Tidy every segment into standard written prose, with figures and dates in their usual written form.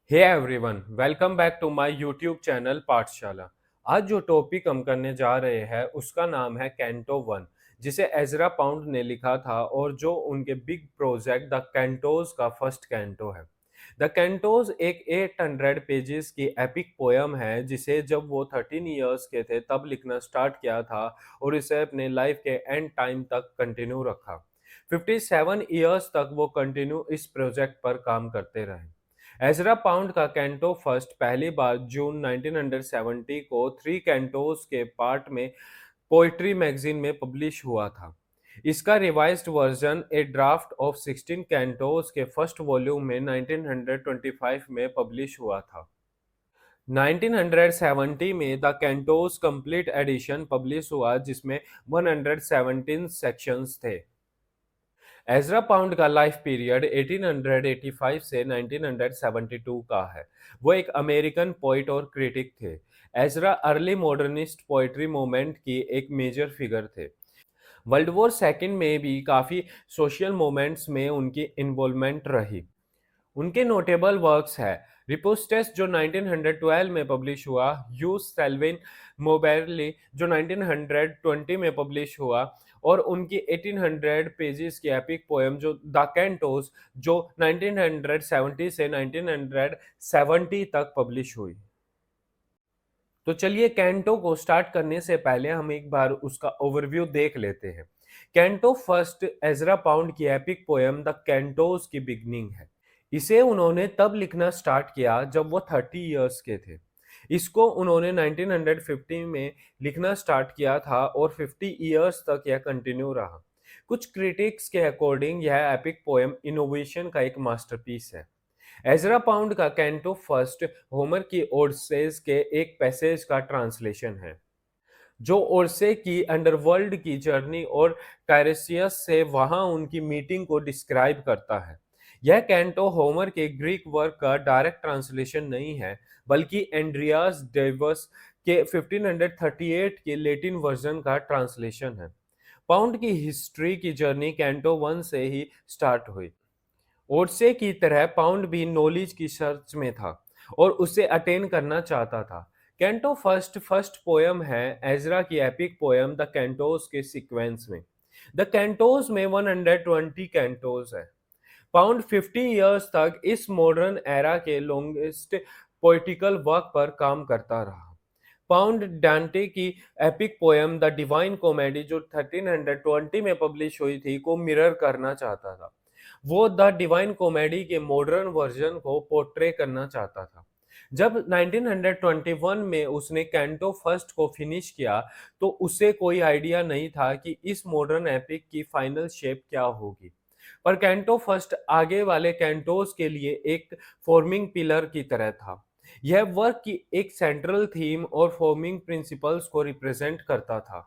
Hey everyone, welcome back to my YouTube channel Pathshala. आज जो topic हम करने जा रहे हैं उसका नाम है कैंटो वन, जिसे एजरा पाउंड ने लिखा था और जो उनके बिग प्रोजेक्ट द कैंटोज का फर्स्ट कैंटो है। द कैंटोज एक 800 पेजेस की एपिक पोयम है जिसे जब वो 13 इयर्स के थे तब लिखना स्टार्ट किया था और इसे अपने लाइफ के एंड टाइम तक कंटिन्यू रखा। 57 इयर्स तक वो कंटिन्यू इस प्रोजेक्ट पर काम करते रहे। एजरा पाउंड का कैंटो फर्स्ट पहली बार जून 1970 को 3 कैंटोस के पार्ट में पोएट्री मैगजीन में पब्लिश हुआ था। इसका revised version a draft of 16 cantos के फर्स्ट वॉल्यूम में 1925 में पब्लिश हुआ था। 1970 में the cantos complete edition publish हुआ जिसमें 117 सेक्शंस थे। एज़रा पाउंड का लाइफ पीरियड 1885 से 1972 का है। वो एक अमेरिकन पोइट और क्रिटिक थे। Ezra early modernist poetry movement की एक मेजर फिगर थे। वर्ल्ड वॉर सेकेंड में भी काफ़ी सोशल मूवमेंट्स में उनकी इन्वॉल्वमेंट रही। उनके नोटेबल वर्क्स है रिपोस्टेस जो 1912 में पब्लिश हुआ, यूस सेल्विन मोबेरली जो 1920 में पब्लिश हुआ और उनकी 1800 पेजेस की एपिक पोएम जो द कैंटोस जो 1970 से 1970 तक पब्लिश हुई। तो चलिए कैंटो को स्टार्ट करने से पहले हम एक बार उसका ओवरव्यू देख लेते हैं। कैंटो फर्स्ट एजरा पाउंड की एपिक पोएम द कैंटोस की बिगनिंग है। इसे उन्होंने तब लिखना स्टार्ट किया जब वो 30 इयर्स के थे। इसको उन्होंने 1950 में लिखना स्टार्ट किया था और 50 इयर्स तक यह कंटिन्यू रहा। कुछ क्रिटिक्स के अकॉर्डिंग यह एपिक पोएम इनोवेशन का एक मास्टरपीस है। एजरा पाउंड का कैंटो फर्स्ट होमर की ओडिसेज के एक पैसेज का ट्रांसलेशन है, जो ओरसे की अंडरवर्ल्ड की जर्नी और टायरेसियस से वहां उनकी मीटिंग को डिस्क्राइब करता है। यह कैंटो होमर के ग्रीक वर्क का डायरेक्ट ट्रांसलेशन नहीं है, बल्कि एंड्रियास डेवस के 1538 के लैटिन वर्जन का ट्रांसलेशन है। पाउंड की हिस्ट्री की जर्नी कैंटो वन से ही स्टार्ट हुई। ओड्से की तरह पाउंड भी नॉलेज की सर्च में था और उसे अटेन करना चाहता था। कैंटो फर्स्ट फर्स्ट पोयम है एजरा की एपिक पोयम द कैंटोस के सीक्वेंस में। द कैंटोस में 120 कैंटोस है। पाउंड 50 इयर्स तक इस मॉडर्न एरा के लॉन्गेस्ट पोइटिकल वर्क पर काम करता रहा। पाउंड डांटे की epic poem the divine comedy जो 1320 में पब्लिश हुई थी को मिरर करना चाहता था। वो द डिवाइन कॉमेडी के मॉडर्न वर्जन को पोर्ट्रे करना चाहता था। जब 1921 में उसने कैंटो फर्स्ट को फिनिश किया तो उसे कोई आइडिया नहीं था कि इस मॉडर्न एपिक की फाइनल शेप क्या होगी। पर कैंटो फर्स्ट आगे वाले कैंटोस के लिए एक फॉर्मिंग पिलर की तरह था। यह वर्क की एक सेंट्रल थीम और फॉर्मिंग प्रिंसिपल्स को रिप्रेजेंट करता था।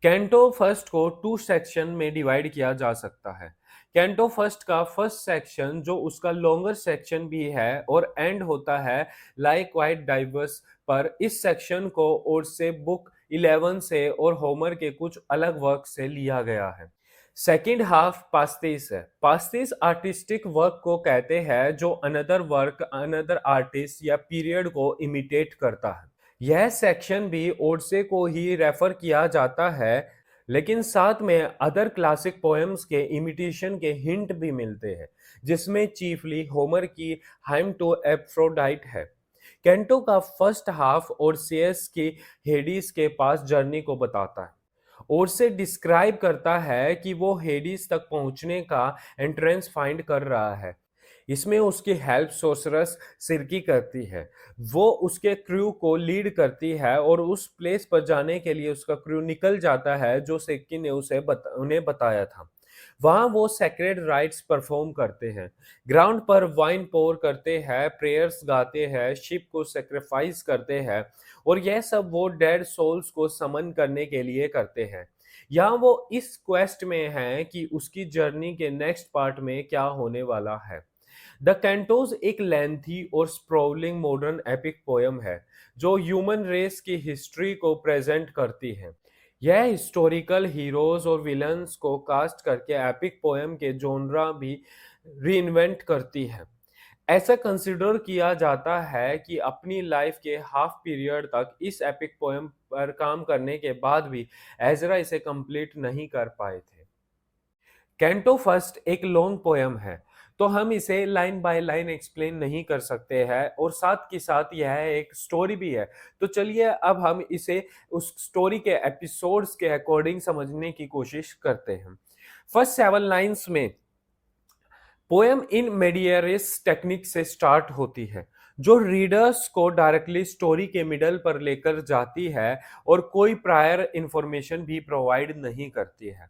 कैंटो फर्स्ट को टू सेक्शन में डिवाइड किया जा सकता है। कैंटो फर्स्ट का फर्स्ट सेक्शन जो उसका लॉन्गर सेक्शन भी है और एंड होता है लाइक वाइट डाइवर्स पर। इस सेक्शन को और से बुक 11 से और होमर के कुछ अलग वर्क से लिया गया है। सेकेंड हाफ पास्तीस है। पास्तीस आर्टिस्टिक वर्क को कहते हैं जो अनदर वर्क अनदर आर्टिस्ट या पीरियड को इमिटेट करता है। यह सेक्शन भी ओडसे को ही रेफर किया जाता है, लेकिन साथ में अदर क्लासिक पोएम्स के इमिटेशन के हिंट भी मिलते हैं, जिसमें चीफली होमर की हाइम टू एफ्रोडाइट है। कैंटो का फर्स्ट हाफ ओडसियस की हेडिस के पास जर्नी को बताता है। ओडसे डिस्क्राइब करता है कि वो हेडिस तक पहुंचने का एंट्रेंस फाइंड कर रहा है। इसमें उसकी हेल्प सोर्सरस सिरकी करती है। वो उसके क्रू को लीड करती है और उस प्लेस पर जाने के लिए उसका क्रू निकल जाता है जो सिरकी ने उन्हें बताया था। वहाँ वो सेक्रेड राइट्स परफॉर्म करते हैं, ग्राउंड पर वाइन पोर करते हैं, प्रेयर्स गाते हैं, शिप को सेक्रीफाइस करते हैं और यह सब वो डेड सोल्स को समन करने के लिए करते हैं। यहाँ वो इस क्वेस्ट में है कि उसकी जर्नी के नेक्स्ट पार्ट में क्या होने वाला है। द कैंटोज एक लेंथी और स्प्रोलिंग मॉडर्न एपिक पोयम है जो ह्यूमन रेस की हिस्ट्री को प्रेजेंट करती है। यह हिस्टोरिकल हीरोज और विलन्स को कास्ट करके एपिक पोयम के जोनरा भी रीइन्वेंट करती है। ऐसा कंसिडर किया जाता है कि अपनी लाइफ के हाफ पीरियड तक इस एपिक पोएम पर काम करने के बाद भी एज़रा इसे कंप्लीट नहीं कर पाए थे। कैंटो फर्स्ट एक लॉन्ग पोएम है, तो हम इसे लाइन बाय लाइन एक्सप्लेन नहीं कर सकते हैं और साथ के साथ यह एक स्टोरी भी है। तो चलिए अब हम इसे उस स्टोरी के एपिसोड्स के अकॉर्डिंग समझने की कोशिश करते हैं। फर्स्ट 7 लाइन्स में पोएम इन मेडिएरिस टेक्निक से स्टार्ट होती है, जो रीडर्स को डायरेक्टली स्टोरी के मिडल पर लेकर जाती है और कोई प्रायर इंफॉर्मेशन भी प्रोवाइड नहीं करती है।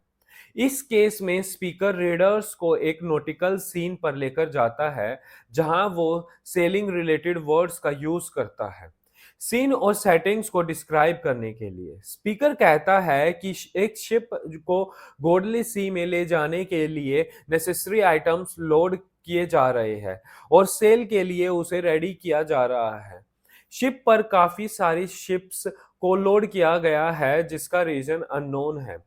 इस केस में स्पीकर रीडर्स को एक नॉटिकल सीन पर लेकर जाता है, जहां वो सेलिंग रिलेटेड वर्ड्स का यूज करता है सीन और सेटिंग्स को डिस्क्राइब करने के लिए। स्पीकर कहता है कि एक शिप को गोडली सी में ले जाने के लिए नेसेसरी आइटम्स लोड किए जा रहे हैं और सेल के लिए उसे रेडी किया जा रहा है। शिप पर काफी सारी शिप्स को लोड किया गया है, जिसका रीजन अननोन है।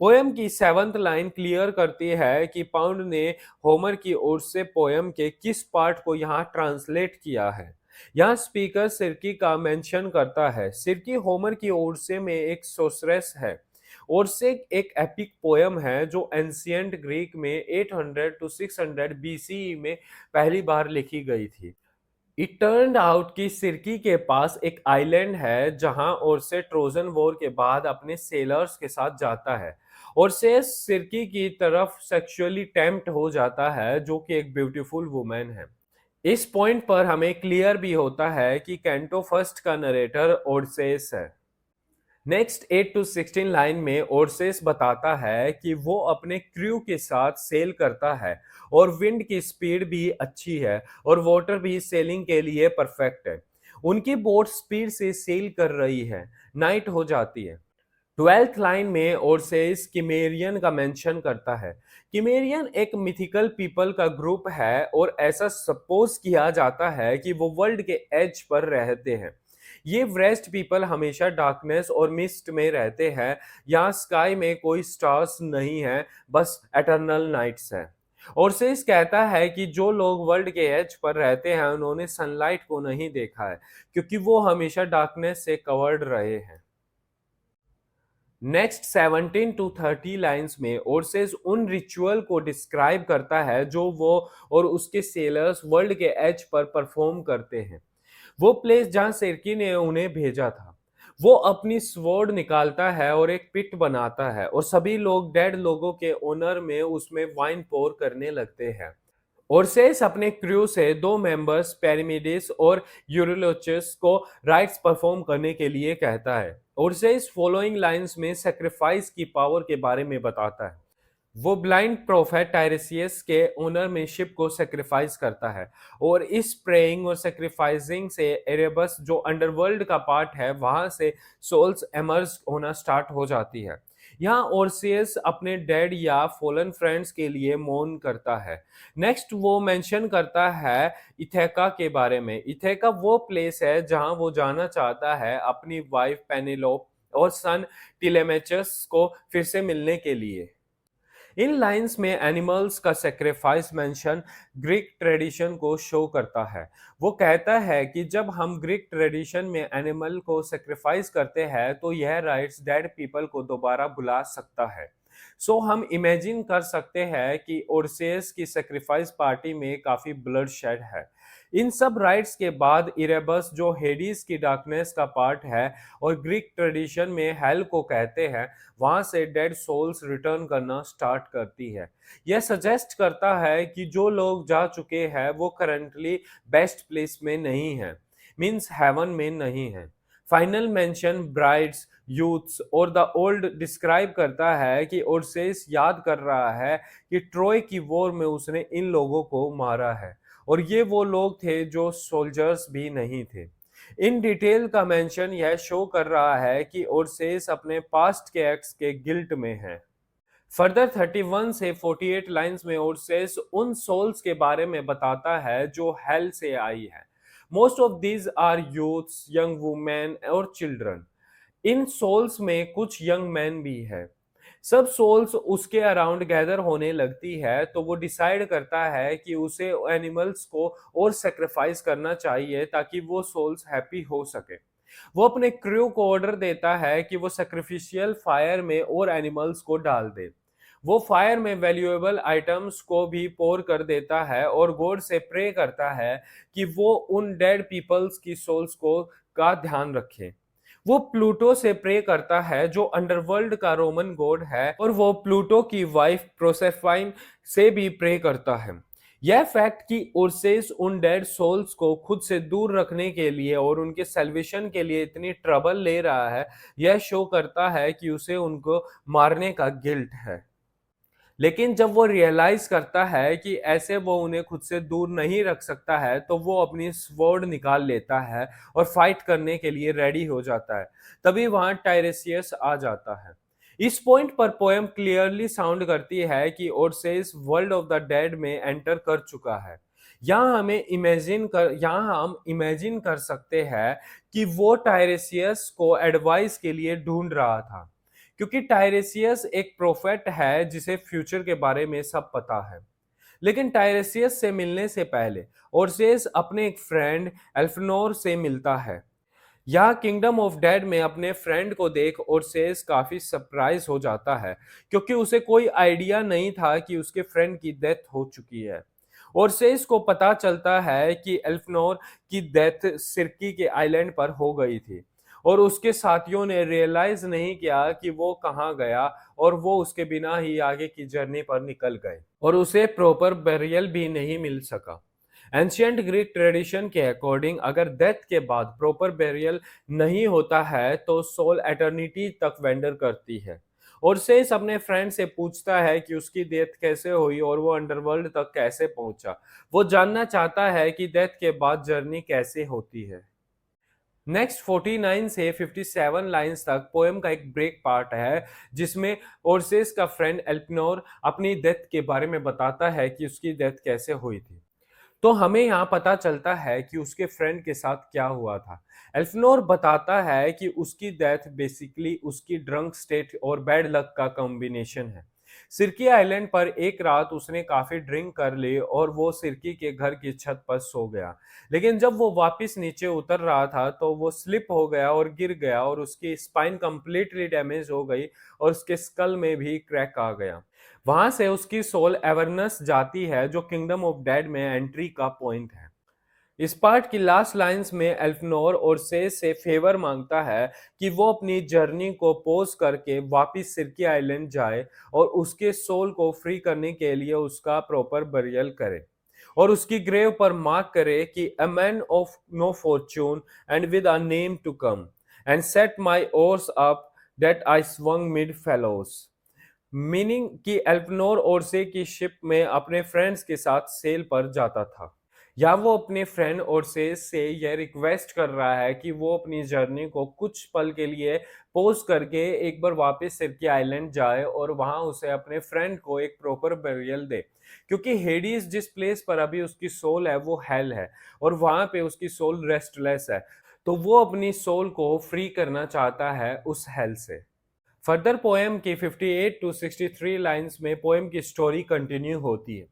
पोएम की 7th लाइन क्लियर करती है कि पाउंड ने होमर की ओर से पोएम के किस पार्ट को यहाँ ट्रांसलेट किया है। यहाँ स्पीकर सिरकी का मेंशन करता है। सिरकी होमर की ओर से में एक सोसरेस है और से एक एपिक पोएम है जो एंशियंट ग्रीक में 800 टू 600 बीसीई में पहली बार लिखी गई थी। इट टर्न्ड आउट कि सिरकी के पास एक आइलैंड है जहां ओरसे ट्रोजन वॉर के बाद अपने सेलर्स के साथ जाता है और से सिरकी की तरफ सेक्सुअली टेम्प्ट हो जाता है, जो कि एक ब्यूटीफुल वुमेन है। इस पॉइंट पर हमें क्लियर भी होता है कि कैंटो फर्स्ट का नरेटर ओडसेस है। नेक्स्ट 8 टू 16 लाइन में ओरसेस बताता है कि वो अपने क्रू के साथ सेल करता है और विंड की स्पीड भी अच्छी है और वाटर भी सेलिंग के लिए परफेक्ट है। उनकी बोट स्पीड से सेल कर रही है। नाइट हो जाती है। 12th लाइन में ओरसेस किमेरियन का मेंशन करता है। किमेरियन एक मिथिकल पीपल का ग्रुप है और ऐसा सपोज किया जाता है कि वो वर्ल्ड के एज पर रहते हैं। ये वेस्ट पीपल हमेशा डार्कनेस और मिस्ट में रहते हैं। यहाँ स्काई में कोई स्टार्स नहीं है, बस एटर्नल नाइट्स है। और सेस कहता है कि जो लोग वर्ल्ड के एज पर रहते हैं उन्होंने सनलाइट को नहीं देखा है, क्योंकि वो हमेशा डार्कनेस से कवर्ड रहे हैं। नेक्स्ट 17 टू 30 लाइंस में ओरसेस उन रिचुअल को डिस्क्राइब करता है जो वो और उसके सेलर्स वर्ल्ड के एज पर परफॉर्म करते हैं। वो प्लेस जहां सिरकी ने उन्हें भेजा था। वो अपनी स्वॉर्ड निकालता है और एक पिट बनाता है और सभी लोग डेड लोगों के ओनर में उसमें वाइन पोर करने लगते हैं। ओरसेस अपने क्रू से 2 मेंबर्स पेरिमिडिस और यूरिलोचस को राइट्स परफॉर्म करने के लिए कहता है। ओरसेस फॉलोइंग लाइंस में सेक्रीफाइस की पावर के बारे में बताता है। वो ब्लाइंड प्रोफेट टायरेसियस के ओनर में शिप को सेक्रीफाइस करता है और इस प्रेइंग और सेक्रीफाइसिंग से एरेबस जो अंडरवर्ल्ड का पार्ट है वहां से सोल्स एमर्ज होना स्टार्ट हो जाती है। यहाँ ओरसियस अपने डेड या फॉलन फ्रेंड्स के लिए मौन करता है। नेक्स्ट वो मेंशन करता है इथेका के बारे में। इथेका वो प्लेस है जहाँ वो जाना चाहता है अपनी वाइफ पेनिलोप और सन टिलेमेचस को फिर से मिलने के लिए। इन लाइंस में एनिमल्स का सेक्रीफाइस मेंशन ग्रीक ट्रेडिशन को शो करता है। वो कहता है कि जब हम ग्रीक ट्रेडिशन में एनिमल को सेक्रीफाइस करते हैं तो यह राइट्स डेड पीपल को दोबारा बुला सकता है। सो हम इमेजिन कर सकते हैं कि ओरसेस की सेक्रीफाइस पार्टी में काफी ब्लड शेड है। इन सब राइट्स के बाद इरेबस जो हेडीज की डार्कनेस का पार्ट है और ग्रीक ट्रेडिशन में हेल को कहते हैं, वहां से डेड सोल्स रिटर्न करना स्टार्ट करती है। यह सजेस्ट करता है कि जो लोग जा चुके हैं वो करंटली बेस्ट प्लेस में नहीं है, मींस हेवन में नहीं है। फाइनल मेंशन ब्राइड्स, यूथ्स और द ओल्ड डिस्क्राइब करता है कि ओरसेस याद कर रहा है कि ट्रॉय की वॉर में उसने इन लोगों को मारा है और ये वो लोग थे जो सोल्जर्स भी नहीं थे। इन डिटेल का मेंशन यह शो कर रहा है कि ओरसेस अपने पास्ट के एक्ट्स के गिल्ट में है। फर्दर 31 से 48 लाइंस में ओरसेस उन सोल्स के बारे में बताता है जो हेल से आई है। Most of these are youths, young women और चिल्ड्रन। इन सोल्स में कुछ यंग मैन भी है। सब सोल्स उसके अराउंड गैदर होने लगती है तो वो डिसाइड करता है कि उसे एनिमल्स को और सेक्रीफाइस करना चाहिए ताकि वो सोल्स हैप्पी हो सके। वो अपने क्रू को ऑर्डर देता है कि वो सैक्रिफिशियल फायर में और एनिमल्स को डाल दे। वो फायर में वैल्यूएबल आइटम्स को भी पोर कर देता है और गॉड से प्रे करता है कि वो उन डेड पीपल्स की सोल्स को का ध्यान रखे। वो प्लूटो से प्रे करता है जो अंडरवर्ल्ड का रोमन गॉड है, और वो प्लूटो की वाइफ प्रोसेफाइन से भी प्रे करता है। यह फैक्ट कि ओर्सेस उन डेड सोल्स को खुद से दूर रखने के लिए और उनके सेल्वेशन के लिए इतनी ट्रबल ले रहा है, यह शो करता है कि उसे उनको मारने का गिल्ट है। लेकिन जब वो रियलाइज करता है कि ऐसे वो उन्हें खुद से दूर नहीं रख सकता है, तो वो अपनी स्वॉर्ड निकाल लेता है और फाइट करने के लिए रेडी हो जाता है। तभी वहां टायरेसियस आ जाता है। इस पॉइंट पर पोएम क्लियरली साउंड करती है कि ओडसेस वर्ल्ड ऑफ द डेड में एंटर कर चुका है। यहाँ हम इमेजिन कर सकते हैं कि वो टायरेसियस को एडवाइस के लिए ढूंढ रहा था, क्योंकि टायरेसियस एक प्रोफेट है जिसे फ्यूचर के बारे में सब पता है। लेकिन टायरेसियस से मिलने से पहले ओर्सेस अपने एक फ्रेंड एल्फनोर से मिलता है। यहाँ किंगडम ऑफ डेड में अपने फ्रेंड को देख ओर्सेस काफी सरप्राइज हो जाता है, क्योंकि उसे कोई आइडिया नहीं था कि उसके फ्रेंड की डेथ हो चुकी है। ओर्सेस को पता चलता है कि एल्फनोर की डेथ सिरकी के आइलैंड पर हो गई थी, और उसके साथियों ने रियलाइज नहीं किया कि वो कहाँ गया, और वो उसके बिना ही आगे की जर्नी पर निकल गए और उसे प्रॉपर बेरियल भी नहीं मिल सका। एंशियंट ग्रीक ट्रेडिशन के अकॉर्डिंग अगर डेथ के बाद प्रॉपर बेरियल नहीं होता है तो सोल एटर्निटी तक वेंडर करती है। और सेस अपने फ्रेंड से पूछता है कि उसकी डेथ कैसे हुई और वो अंडरवर्ल्ड तक कैसे पहुंचा। वो जानना चाहता है कि डेथ के बाद जर्नी कैसे होती है। नेक्स्ट 49 से 57 लाइंस तक पोएम का एक ब्रेक पार्ट है, जिसमें ओर्सेस का फ्रेंड एल्पनोर अपनी डेथ के बारे में बताता है कि उसकी डेथ कैसे हुई थी। तो हमें यहाँ पता चलता है कि उसके फ्रेंड के साथ क्या हुआ था। एल्फनोर बताता है कि उसकी डेथ बेसिकली उसकी ड्रंक स्टेट और बैड लक का कॉम्बिनेशन है। सिरकी आइलैंड पर एक रात उसने काफी ड्रिंक कर ली और वो सिरकी के घर की छत पर सो गया। लेकिन जब वो वापस नीचे उतर रहा था तो वो स्लिप हो गया और गिर गया, और उसकी स्पाइन कंप्लीटली डैमेज हो गई और उसके स्कल में भी क्रैक आ गया। वहां से उसकी सोल एवर्नस जाती है, जो किंगडम ऑफ डेड में एंट्री का पॉइंट है। इस पार्ट की लास्ट लाइंस में एल्फनोर और से फेवर मांगता है कि वो अपनी जर्नी को पोज करके वापस सिरकी आइलैंड जाए और उसके सोल को फ्री करने के लिए उसका प्रॉपर बरियल करे, और उसकी ग्रेव पर मार्क करे कि a man of no fortune and with a name to come and set my oars up that I swung mid fellows. Meaning कि एल्पनोर ओरसे की शिप में अपने फ्रेंड्स के साथ सेल पर जाता था। या वो अपने फ्रेंड ओरसे से यह रिक्वेस्ट कर रहा है कि वो अपनी जर्नी को कुछ पल के लिए पोज करके एक बार वापस सिरकी आइलैंड जाए और वहां उसे अपने फ्रेंड को एक प्रॉपर बेरियल दे, क्योंकि हेडीज जिस प्लेस पर अभी उसकी सोल है वो हेल है, और वहां पे उसकी सोल रेस्टलेस है। तो वो अपनी सोल को फ्री करना चाहता है उस हेल से। फर्दर पोएम की 58 टू 63 लाइंस में पोएम की स्टोरी कंटिन्यू होती है।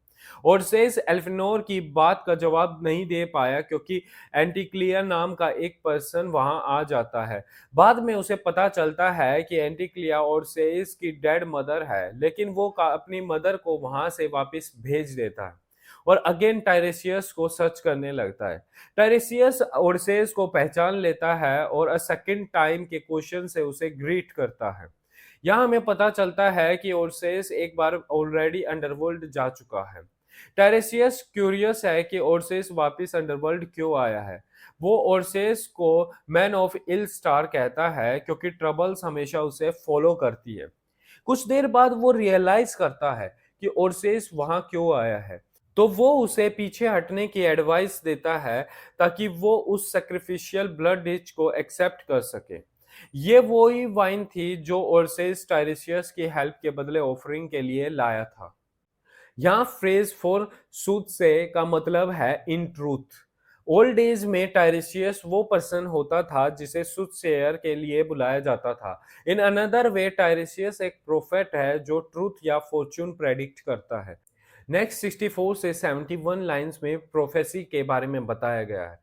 और सेस एल्फिनोर की बात का जवाब नहीं दे पाया क्योंकि एंटिक्लिया नाम का एक पर्सन वहां आ जाता है। बाद में उसे पता चलता है कि एंटिक्लिया और सेस की डेड मदर है, लेकिन वो अपनी मदर को वहां से वापस भेज देता है और अगेन टायरेसियस को सर्च करने लगता है। टायरेसियस ओरसेस को पहचान लेता है और अ सेकंड टाइम के क्वेश्चन से उसे ग्रीट करता है। यहाँ हमें पता चलता है कि ओरसेस एक बार ऑलरेडी अंडरवर्ल्ड जा चुका है। टायरेसियस क्यूरियस है कि ओरसेस वापस अंडरवर्ल्ड क्यों आया है। वो ओरसेस को मैन ऑफ इल स्टार कहता है क्योंकि ट्रबल्स हमेशा उसे फॉलो करती है। कुछ देर बाद वो रियलाइज करता है कि ओरसेस वहां क्यों आया है, तो वो उसे पीछे हटने की एडवाइस देता है ताकि वो उस सैक्रिफिशियल ब्लड डिच को एक्सेप्ट कर सके। ये वही वाइन थी जो ओरसेस टायरेसियस की हेल्प के बदले ऑफरिंग के लिए लाया था। यहाँ फ्रेज फॉर सूद से का मतलब है इन ट्रूथ। ओल्ड एज में टायरिशियस वो पर्सन होता था जिसे सूटसेयर के लिए बुलाया जाता था। इन अनदर वे टायरिशियस एक प्रोफेट है जो ट्रूथ या फॉर्च्यून प्रेडिक्ट करता है। नेक्स्ट 64 से 71 लाइंस में प्रोफेसी के बारे में बताया गया है।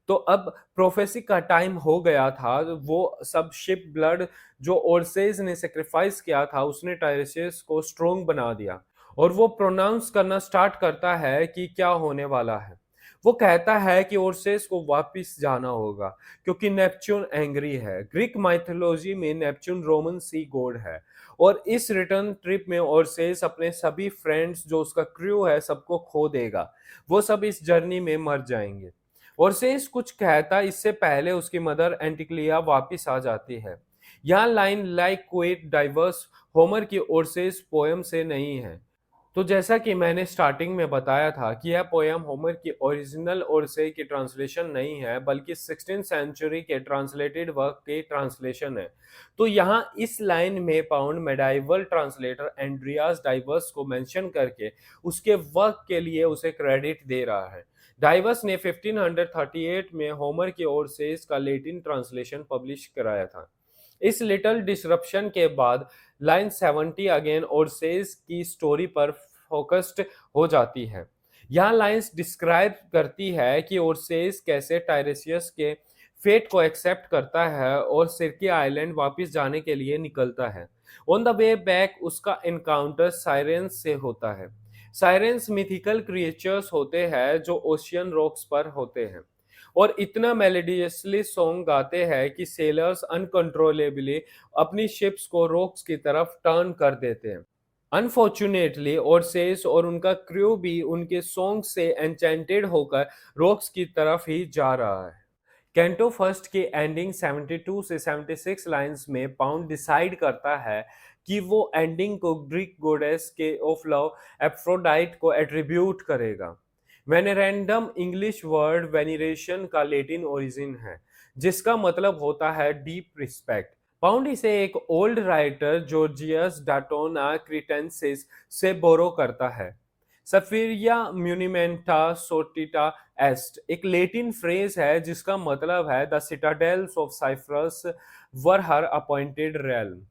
तो अब प्रोफेसी का टाइम हो गया था। वो सब शिप ब्लड जो ओर्सेज ने सेक्रीफाइस किया था उसने टायरिशियस को स्ट्रोंग बना दिया और वो प्रोनाउंस करना स्टार्ट करता है कि क्या होने वाला है। वो कहता है कि ओर्सेस को वापस जाना होगा क्योंकि नेपच्यून एंग्री है। ग्रीक माइथोलॉजी में नेपच्यून रोमन सी गॉड है और इस रिटर्न ट्रिप में ओर्सेस अपने सभी फ्रेंड्स जो उसका क्रू है सबको खो देगा। वो सब इस जर्नी में मर जाएंगे। ओर्सेस कुछ कहता इससे पहले उसकी मदर एंटिक्लिया वापस आ जाती है। यहाँ लाइन लाइक क्वेट डाइवर्स होमर की ओर्सेस पोयम से नहीं है। तो जैसा कि मैंने स्टार्टिंग में बताया था कि यह पोयम होमर की ओरिजिनल ओरसे की ट्रांसलेशन नहीं है बल्कि 16th सेंचुरी के ट्रांसलेटेड वर्क की ट्रांसलेशन है। तो यहाँ इस लाइन में pound medieval translator Andreas diverse को मेंशन करके उसके वर्क के लिए उसे क्रेडिट दे रहा है। डाइवर्स ने 1538 में होमर की ओरसेस का लेटिन ट्रांसलेशन पब्लिश कराया था। इस लिटिल डिसरप्शन के बाद लाइन 70 अगेन ओरसेस की स्टोरी पर फोकस्ड हो जाती है। यहाँ लाइंस डिस्क्राइब करती है कि ओरसेस कैसे टायरेसियस के फेट को एक्सेप्ट करता है और सिरकी आइलैंड वापस जाने के लिए निकलता है। ऑन द वे बैक उसका एनकाउंटर साइरेंस से होता है। साइरेंस मिथिकल क्रिएचर्स होते हैं जो ओशियन रॉक्स पर होते हैं और इतना मेलोडियसली सॉन्ग गाते हैं कि सेलर्स अनकंट्रोलेबली अपनी शिप्स को रॉक्स की तरफ टर्न कर देते हैं। अनफॉर्चुनेटली ओरसेस और उनका क्रू भी उनके सॉन्ग से एन्चेंटेड होकर रॉक्स की तरफ ही जा रहा है। कैंटो फर्स्ट की एंडिंग 72 से 76 लाइंस में पाउंड डिसाइड करता है कि वो एंडिंग को ग्रीक गोडेस के ऑफ लव एफ्रोडाइट को एट्रीब्यूट करेगा। वेनेरेंडम इंग्लिश वर्ड वेनिरेशन का लेटिन ओरिजिन है जिसका मतलब होता है डीप रिस्पेक्ट। पाउंड इसे एक ओल्ड राइटर जॉर्जियस डाटोना क्रिटेंसिस से बोरो करता है। सफिरिया म्यूनिमेंटा सोटिटा एस्ट एक लेटिन फ्रेज है जिसका मतलब है the citadels of Cyprus were her appointed realm.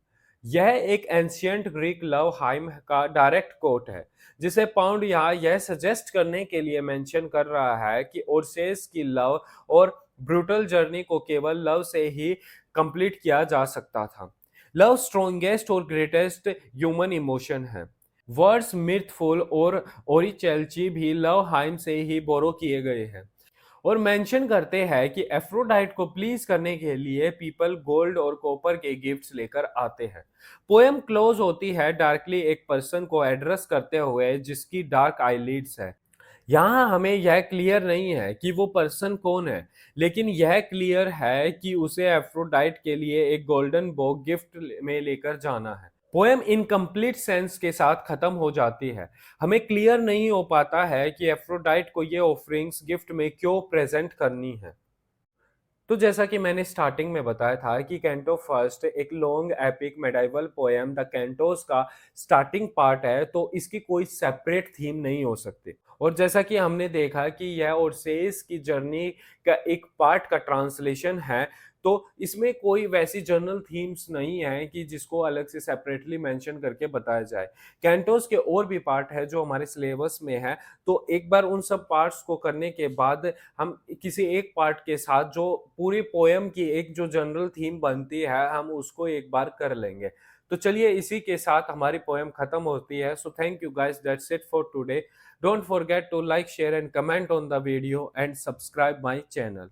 यह एक एंशियंट ग्रीक लव हाइम का डायरेक्ट कोट है जिसे पाउंड यहाँ यह सजेस्ट करने के लिए मेंशन कर रहा है कि ओरसेस की लव और ब्रूटल जर्नी को केवल लव से ही कंप्लीट किया जा सकता था। लव स्ट्रॉन्गेस्ट और ग्रेटेस्ट ह्यूमन इमोशन है। वर्ड्स मिर्थफुल और ओरिचेल्ची भी लव हाइम से ही बोरो किए गए हैं और मेंशन करते हैं कि एफ्रोडाइट को प्लीज करने के लिए पीपल गोल्ड और कॉपर के गिफ्ट्स लेकर आते हैं। पोएम क्लोज होती है डार्कली एक पर्सन को एड्रेस करते हुए जिसकी डार्क आईलिड्स है। यहाँ हमें यह क्लियर नहीं है कि वो पर्सन कौन है लेकिन यह क्लियर है कि उसे एफ्रोडाइट के लिए एक गोल्डन बो गिफ्ट में लेकर जाना है। पोएम इनकम्प्लीट सेंस के साथ खत्म हो जाती है। हमें क्लियर नहीं हो पाता है कि एफ्रोडाइट को ये ऑफरिंग्स गिफ्ट में क्यों प्रेजेंट करनी है। तो जैसा कि मैंने स्टार्टिंग में बताया था कि कैंटो फर्स्ट एक long epic medieval poem the Cantos का स्टार्टिंग पार्ट है तो इसकी कोई सेपरेट थीम नहीं हो सकती। और जैसा कि हमने देखा कि यह ओरसेस की जर्नी का एक पार्ट का ट्रांसलेशन है तो इसमें कोई वैसी जर्नल थीम्स नहीं है कि जिसको अलग से सेपरेटली मेंशन करके बताया जाए। कैंटोस के और भी पार्ट है जो हमारे सिलेबस में है तो एक बार उन सब पार्ट्स को करने के बाद हम किसी एक पार्ट के साथ जो पूरी पोएम की एक जो जनरल थीम बनती है हम उसको एक बार कर लेंगे। तो चलिए इसी के साथ हमारी पोएम खत्म होती है। So thank you guys, that's it for today. Don't forget to like share and comment on the video and subscribe my channel.